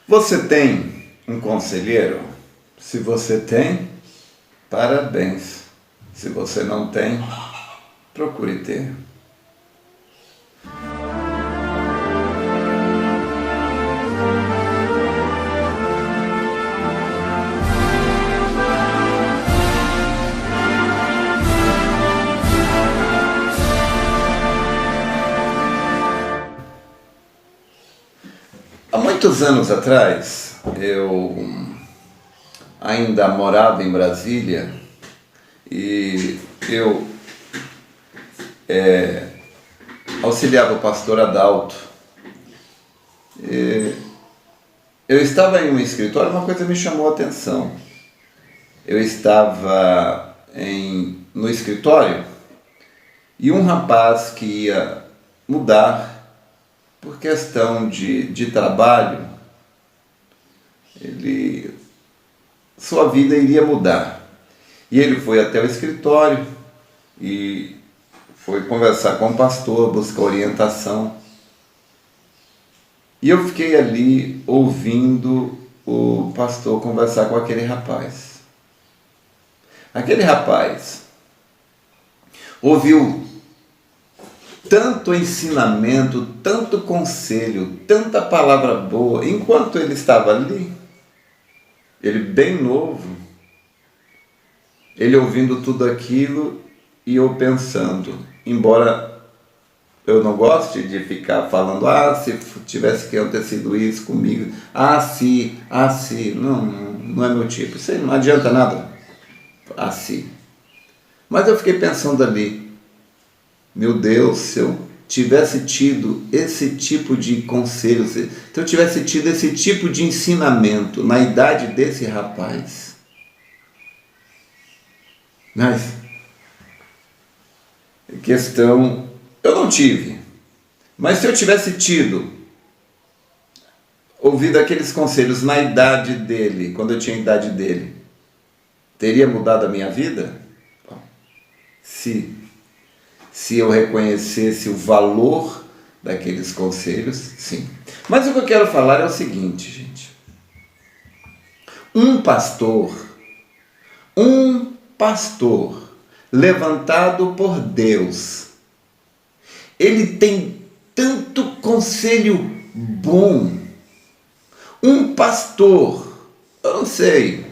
Você tem um conselheiro? Se você tem, parabéns. Se você não tem, procure ter. Há muitos anos atrás, eu ainda morava em Brasília e eu auxiliava o pastor Adalto. Eu estava em um escritório, uma coisa me chamou a atenção. Eu estava no escritório e um rapaz que ia mudar por questão de trabalho, sua vida iria mudar. E ele foi até o escritório e foi conversar com o pastor, buscar orientação. E eu fiquei ali ouvindo o pastor conversar com aquele rapaz. Aquele rapaz ouviu tanto ensinamento, tanto conselho, tanta palavra boa, enquanto ele estava ali, ele bem novo, ele ouvindo tudo aquilo e eu pensando, embora eu não goste de ficar falando, se tivesse que acontecido isso comigo, se, não é meu tipo, isso aí não adianta nada, se. Mas eu fiquei pensando ali, meu Deus, se eu tivesse tido esse tipo de conselho, se eu tivesse tido esse tipo de ensinamento na idade desse rapaz. Mas, questão, eu não tive. Mas se eu tivesse ouvido aqueles conselhos na idade dele, quando eu tinha a idade dele, teria mudado a minha vida? Se eu reconhecesse o valor daqueles conselhos, sim. Mas o que eu quero falar é o seguinte, gente. Um pastor levantado por Deus, ele tem tanto conselho bom. Um pastor, eu não sei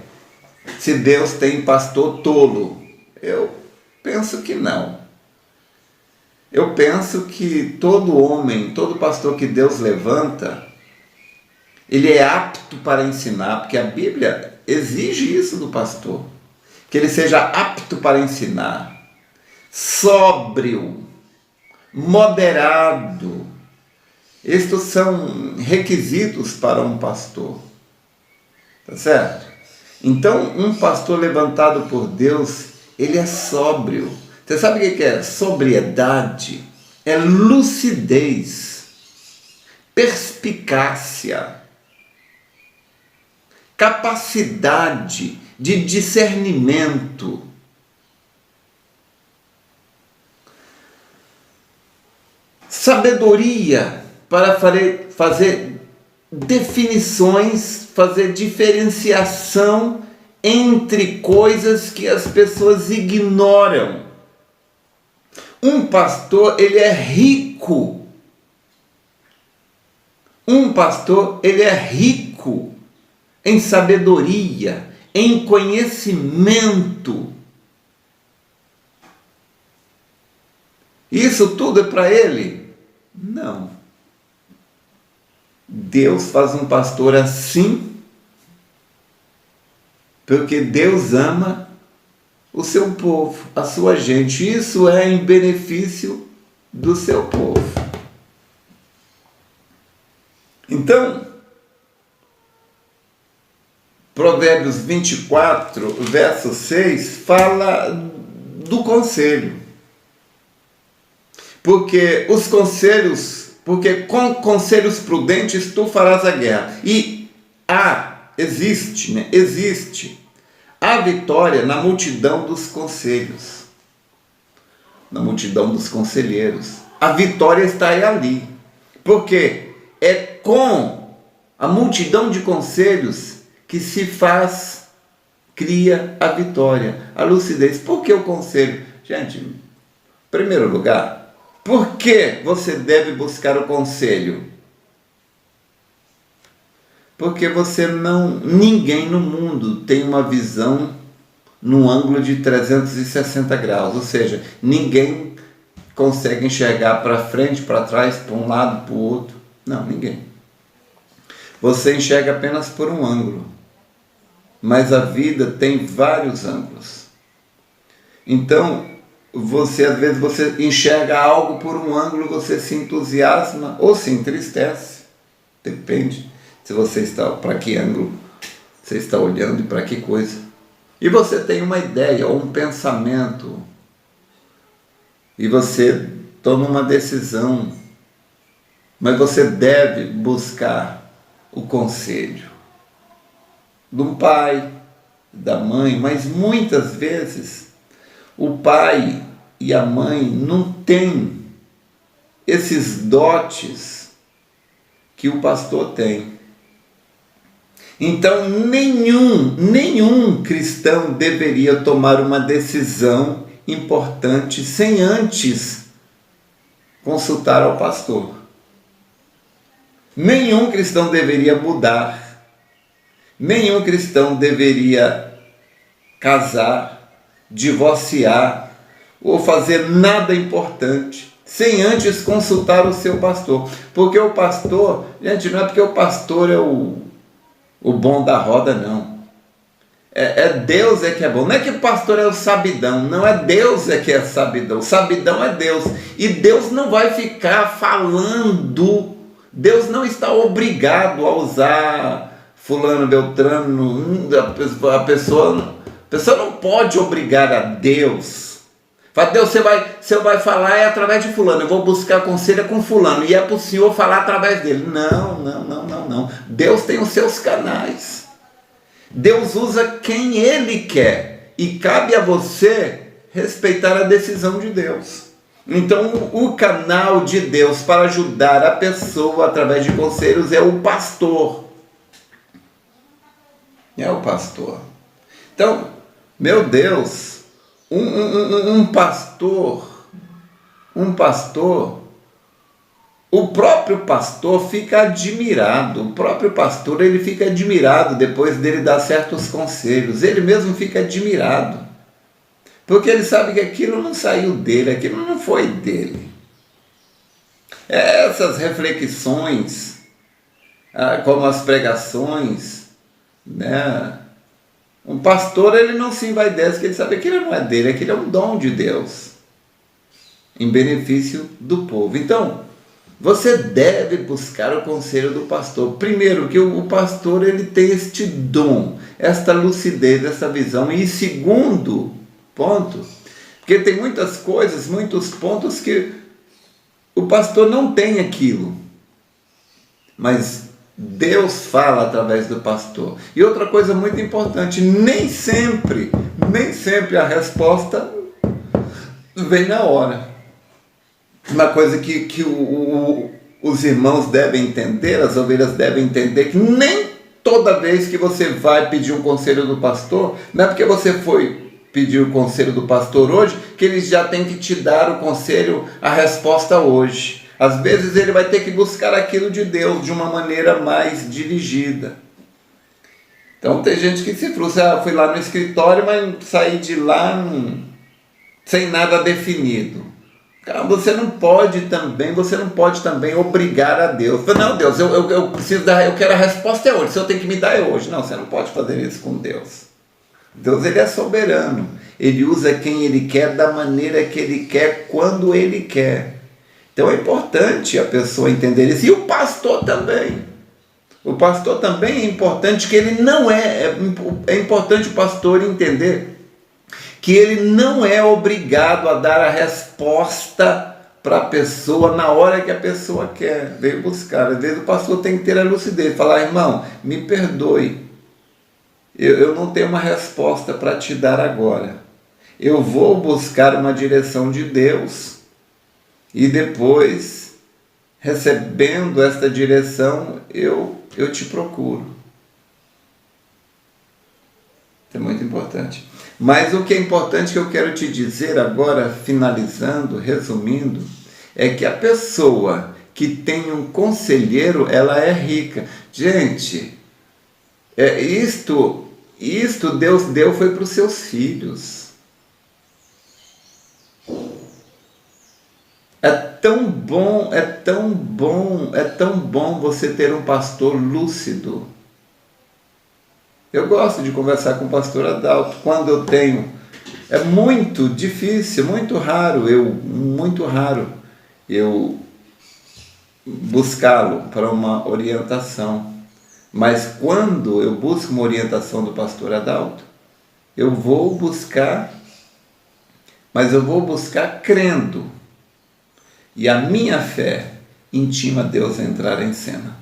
se Deus tem pastor tolo. Eu penso que não. Eu penso que todo homem, todo pastor que Deus levanta, ele é apto para ensinar, porque a Bíblia exige isso do pastor, que ele seja apto para ensinar, sóbrio, moderado. Estes são requisitos para um pastor, tá certo? Então, um pastor levantado por Deus, ele é sóbrio. Você sabe o que é sobriedade? É lucidez, perspicácia, capacidade de discernimento. Sabedoria para fazer definições, fazer diferenciação entre coisas que as pessoas ignoram. Um pastor, ele é rico. Um pastor, ele é rico em sabedoria, em conhecimento. Isso tudo é para ele? Não. Deus faz um pastor assim, porque Deus ama o seu povo, a sua gente. Isso é em benefício do seu povo. Então, Provérbios 24, verso 6, fala do conselho. Porque com conselhos prudentes tu farás a guerra. E existe a vitória na multidão dos conselhos, na multidão dos conselheiros. A vitória está ali, porque é com A multidão de conselhos que se faz, cria a vitória, a lucidez. Por que o conselho? Gente, em primeiro lugar, por que você deve buscar o conselho? Porque ninguém no mundo tem uma visão num ângulo de 360 graus, ou seja, ninguém consegue enxergar para frente, para trás, para um lado, para o outro. Não, ninguém. Você enxerga apenas por um ângulo, mas a vida tem vários ângulos. Então, às vezes você enxerga algo por um ângulo, você se entusiasma ou se entristece, depende se você está, para que ângulo você está olhando e para que coisa. E você tem uma ideia ou um pensamento, e você toma uma decisão, mas você deve buscar o conselho de um pai, da mãe, mas muitas vezes o pai e a mãe não têm esses dotes que o pastor tem. Então nenhum cristão deveria tomar uma decisão importante sem antes consultar ao pastor. Nenhum cristão deveria mudar, nenhum cristão deveria casar, divorciar ou fazer nada importante sem antes consultar o seu pastor. Porque o pastor, gente, não é porque o pastor é o bom da roda, não. Deus é que é bom. Não é que o pastor é o sabidão, não é Deus é que é sabidão. O sabidão é Deus. E Deus não vai ficar falando, Deus não está obrigado a usar fulano, beltrano. A pessoa não pode obrigar a Deus. Fala, Deus, você vai falar através de fulano, eu vou buscar conselho com fulano, e é para o Senhor falar através dele. Não. Deus tem os seus canais. Deus usa quem Ele quer, e cabe a você respeitar a decisão de Deus. Então, o canal de Deus para ajudar a pessoa através de conselhos é o pastor. É o pastor. Então, meu Deus, um pastor, o próprio pastor fica admirado. O próprio pastor, ele fica admirado depois dele dar certos conselhos. Ele mesmo fica admirado. Porque ele sabe que aquilo não saiu dele, aquilo não foi dele. Essas reflexões, como as pregações, né? Um pastor, ele não se envaidece, porque ele sabe que aquilo não é dele, aquilo é um dom de Deus, em benefício do povo. Então, você deve buscar o conselho do pastor. Primeiro, que o pastor, ele tem este dom, esta lucidez, essa visão. E segundo ponto, porque tem muitas coisas, muitos pontos que o pastor não tem aquilo, mas Deus fala através do pastor. E outra coisa muito importante, nem sempre a resposta vem na hora. Uma coisa que os irmãos devem entender, as ovelhas devem entender, que nem toda vez que você vai pedir um conselho do pastor, não é porque você foi pedir o conselho do pastor hoje, que ele já tem que te dar o conselho, a resposta hoje. Às vezes ele vai ter que buscar aquilo de Deus de uma maneira mais dirigida. Então tem gente que se frustra, fui lá no escritório, mas saí de lá sem nada definido. Cara, você não pode também obrigar a Deus. Não, Deus, eu preciso dar, eu quero a resposta hoje, se eu tenho que me dar é hoje. Não, você não pode fazer isso com Deus. Deus, ele é soberano. Ele usa quem ele quer, da maneira que ele quer, quando ele quer. Então é importante a pessoa entender isso. E o pastor também. O pastor também é importante que ele não é importante o pastor entender que ele não é obrigado a dar a resposta para a pessoa na hora que a pessoa quer, veio buscar. Às vezes o pastor tem que ter a lucidez, falar, irmão, me perdoe, eu não tenho uma resposta para te dar agora. Eu vou buscar uma direção de Deus e depois recebendo esta direção, eu te procuro. Isso é muito importante. Mas o que é importante que eu quero te dizer agora, finalizando, resumindo, é que a pessoa que tem um conselheiro, ela é rica. Gente, isto Deus deu foi para os seus filhos. É tão bom você ter um pastor lúcido. Eu gosto de conversar com o pastor Adalto quando eu tenho. É muito difícil, muito raro eu buscá-lo para uma orientação. Mas quando eu busco uma orientação do pastor Adalto, eu vou buscar, mas eu vou buscar crendo. E a minha fé intima Deus a entrar em cena.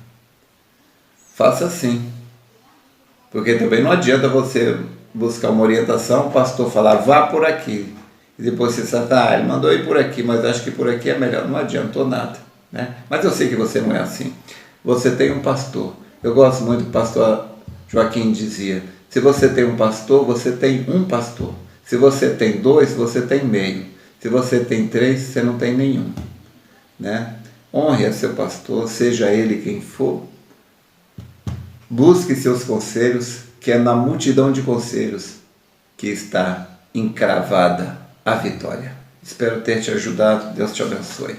Faça assim. Porque também não adianta você buscar uma orientação, o pastor falar, vá por aqui. E depois você sabe, ele mandou ir por aqui, mas acho que por aqui é melhor. Não adiantou nada, né? Mas eu sei que você não é assim. Você tem um pastor. Eu gosto muito do que o pastor Joaquim dizia. Se você tem um pastor, você tem um pastor. Se você tem dois, você tem meio. Se você tem três, você não tem nenhum, né? Honre a seu pastor, seja ele quem for. Busque seus conselhos, que é na multidão de conselhos que está encravada a vitória. Espero ter te ajudado. Deus te abençoe.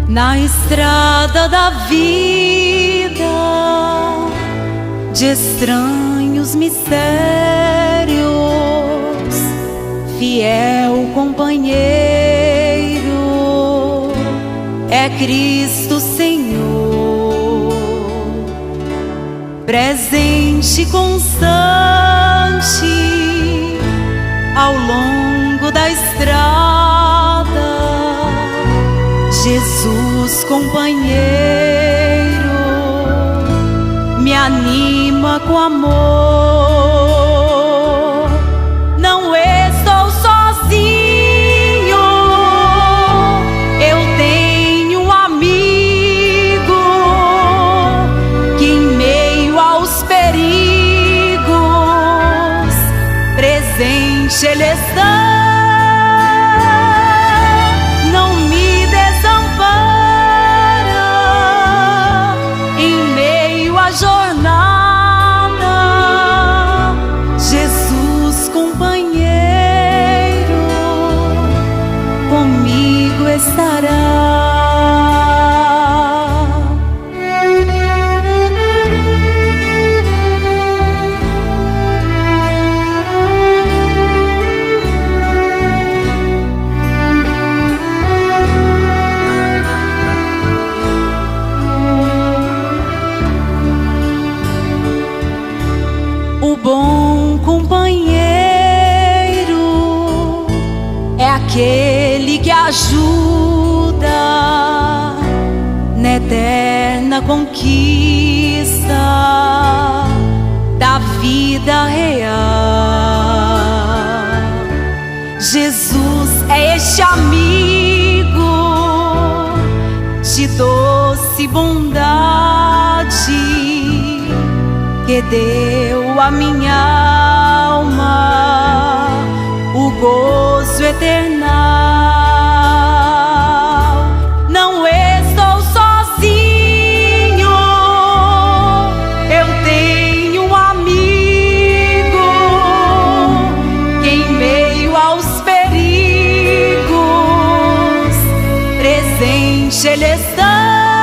Na estrada da vida, de estranhos mistérios, fiel companheiro é Cristo Senhor, presente constante ao longo da estrada. Jesus companheiro, me anima com amor. Não estou sozinho, eu tenho um amigo que em meio aos perigos presente Ele está. O bom companheiro é aquele que ajuda na eterna conquista da vida real. Jesus é este amigo de doce bondade que deu à minha alma o gozo eternal. Não estou sozinho, eu tenho um amigo que em meio aos perigos presente Ele está.